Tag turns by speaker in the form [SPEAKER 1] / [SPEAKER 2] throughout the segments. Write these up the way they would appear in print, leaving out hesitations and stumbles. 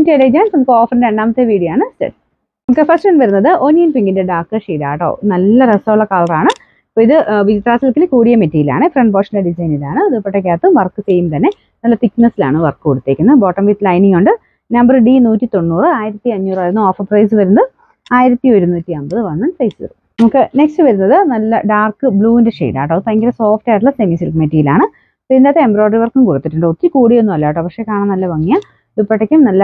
[SPEAKER 1] To എലൈജൻസ്. നമുക്ക് ഓഫറിന്റെ രണ്ടാമത്തെ video ആണ്. നമുക്ക് ഫസ്റ്റ് വരുന്നത് ഓനിയൻ പിങ്കിന്റെ ഡാർക്ക് ഷെയ്ഡാട്ടോ. നല്ല രസമുള്ള കളറാണ്. അപ്പോൾ ഇത് വിചിത്ര സിൽക്കിൽ കൂടിയ മെറ്റീരിയലാണ്. ഫ്രണ്ട് പോർഷന്റെ ഡിസൈൻ ഇതാണ്. ദുപ്പട്ടയ്ക്കകത്ത് വർക്ക് സെയിം തന്നെ നല്ല തിക്നെസ്സിലാണ് വർക്ക് കൊടുത്തേക്കുന്നത്. ബോട്ടം വിത്ത് ലൈനിങ് ഉണ്ട്. നമ്പർ D 190, 1500 ആയിരുന്നു. ഓഫർ പ്രൈസ് വരുന്നത് 1150 വണ്ണം സൈസ് വരും. നമുക്ക് നെക്സ്റ്റ് വരുന്നത് നല്ല ഡാർക്ക് ബ്ലൂവിന്റെ ഷെയ്ഡാട്ടോ. ഭയങ്കര സോഫ്റ്റ് ആയിട്ടുള്ള സെമി സിൽക്ക് മെറ്റീരിയലാണ്. ഇതിനകത്ത് എംബ്രോയിഡറി വർക്കും കൊടുത്തിട്ടുണ്ട്. ഒത്തിരി കൂടിയൊന്നും അല്ല കേട്ടോ, പക്ഷെ കാണാൻ നല്ല ഭംഗിയാണ്. ദുപ്പട്ടയ്ക്കും നല്ല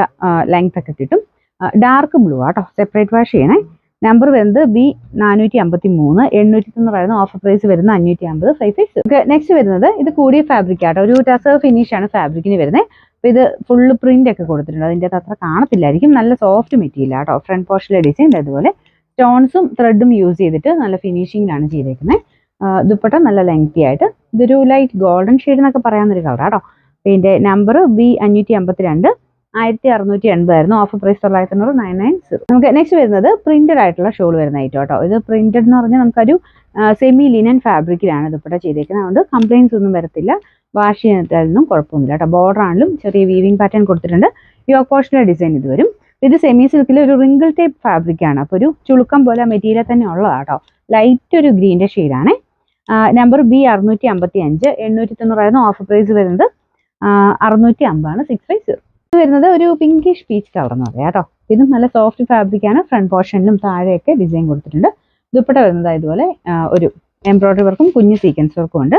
[SPEAKER 1] ലെങ്ത് ഒക്കെ കിട്ടും. ഡാർക്ക് ബ്ലൂ ആട്ടോ. സെപ്പറേറ്റ് വാഷ് ചെയ്യണേ. നമ്പർ വരുന്നത് B 453, 890 ആയിരുന്നു. ഓഫർ പ്രൈസ് വരുന്നത് 550 5 നെക്സ്റ്റ് വരുന്നത് ഇത് കൂടിയ ഫാബ്രിക് ആട്ടോ. ഒരു ടസർ ഫിനിഷ് ആണ് ഫാബ്രിക്കിന് വരുന്നത്. അപ്പോൾ ഇത് ഫുള്ള് പ്രിന്റ് ഒക്കെ കൊടുത്തിട്ടുണ്ട്. അതിൻ്റെ അകത്ത് അത്ര കാണത്തില്ലായിരിക്കും. നല്ല സോഫ്റ്റ് മെറ്റീരിയൽ ആട്ടോ. ഫ്രണ്ട് പോർഷനിലെ ഡിസൈൻ അതുപോലെ സ്റ്റോൺസും ത്രെഡും യൂസ് ചെയ്തിട്ട് നല്ല ഫിനിഷിങ്ങിലാണ് ചെയ്തേക്കുന്നത്. ദുപ്പട്ട നല്ല ലെങ്തി ആയിട്ട്. ഇതൊരു ലൈറ്റ് ഗോൾഡൻ ഷെയ്ഡ് എന്നൊക്കെ പറയാവുന്നൊരു കളർ ആട്ടോ. ഇതിൻ്റെ നമ്പർ B 552, 1680 ആയിരുന്നു. Offer price 990 990. നമുക്ക് നെക്സ്റ്റ് വരുന്നത് പ്രിന്റഡ് ആയിട്ടുള്ള ഷോൾ വരുന്ന ഐറ്റം കേട്ടോ. ഇത് പ്രിന്റഡ് എന്ന് പറഞ്ഞാൽ നമുക്കൊരു സെമി ലിനൻ ഫാബ്രിക്കിലാണ് ദുപ്പട്ട ചെയ്തേക്കുന്നത്. അതുകൊണ്ട് കംപ്ലൈൻസ് ഒന്നും വരത്തില്ല. വാഷ് ചെയ്യുന്നതിലൊന്നും കുഴപ്പമൊന്നുമില്ല കേട്ടോ. ബോർഡർ ആണെങ്കിലും ചെറിയ വീവിംഗ് പാറ്റേൺ കൊടുത്തിട്ടുണ്ട്. യോക്ക് പോർഷനിലെ ഡിസൈൻ ഇത് വരും. ഇത് സെമി സിൽക്കിൽ ഒരു റിങ്കിൾ ടൈപ്പ് ഫാബ്രിക് ആണ്. അപ്പോൾ ഒരു ചുളുക്കം പോലെ മെറ്റീരിയൽ തന്നെ ഉള്ളതാട്ടോ. ലൈറ്റ് ഒരു ഗ്രീൻ്റെ ഷെയ്ഡാണ്. നമ്പർ B 655, 890 ആയിരുന്നു. ഓഫർ പ്രൈസ് വരുന്നത് 650 ആണ് 650. ഇത് വരുന്നത് ഒരു പിങ്കിഷ് പീച്ച് കളർ എന്ന് പറയാം കേട്ടോ. ഇതും നല്ല സോഫ്റ്റ് ഫാബ്രിക് ആണ്. ഫ്രണ്ട് പോർഷനിലും താഴെയൊക്കെ ഡിസൈൻ കൊടുത്തിട്ടുണ്ട്. ദുപ്പട്ട വരുന്നത് ഇതുപോലെ ഒരു എംബ്രോയിഡറി വർക്കും കുഞ്ഞ് സീക്വൻസ് വർക്കും ഉണ്ട്.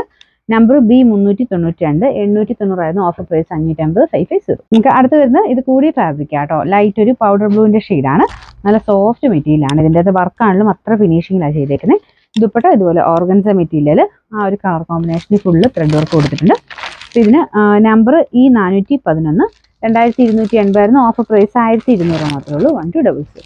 [SPEAKER 1] നമ്പർ B 392, 890 ആയിരുന്നു. Offer price 550 550. നമുക്ക് അടുത്ത് വരുന്നത് ഇത് കൂടിയ ഫാബ്രിക് ആട്ടോ. ലൈറ്റ് ഒരു പൗഡർ ബ്ലൂവിന്റെ ഷെയ്ഡാണ്. നല്ല സോഫ്റ്റ് മെറ്റീരിയൽ ആണ്. ഇതിൻ്റെ അത് വർക്കാണെങ്കിലും അത്ര ഫിനിഷിങ്ങിലാണ് ചെയ്തേക്കുന്നത്. ദുപ്പട്ട ഇതുപോലെ ഓർഗൻസ മെറ്റീരിയൽ ആ ഒരു കളർ കോമ്പിനേഷനിൽ ഫുള്ള് ത്രെഡ് വർക്ക് കൊടുത്തിട്ടുണ്ട്. ഇതിന് നമ്പർ E 411, 2280 ആയിരുന്നു. ഓഫർ പ്രൈസ് 1200 മാത്രമേ ഉള്ളൂ. 1200.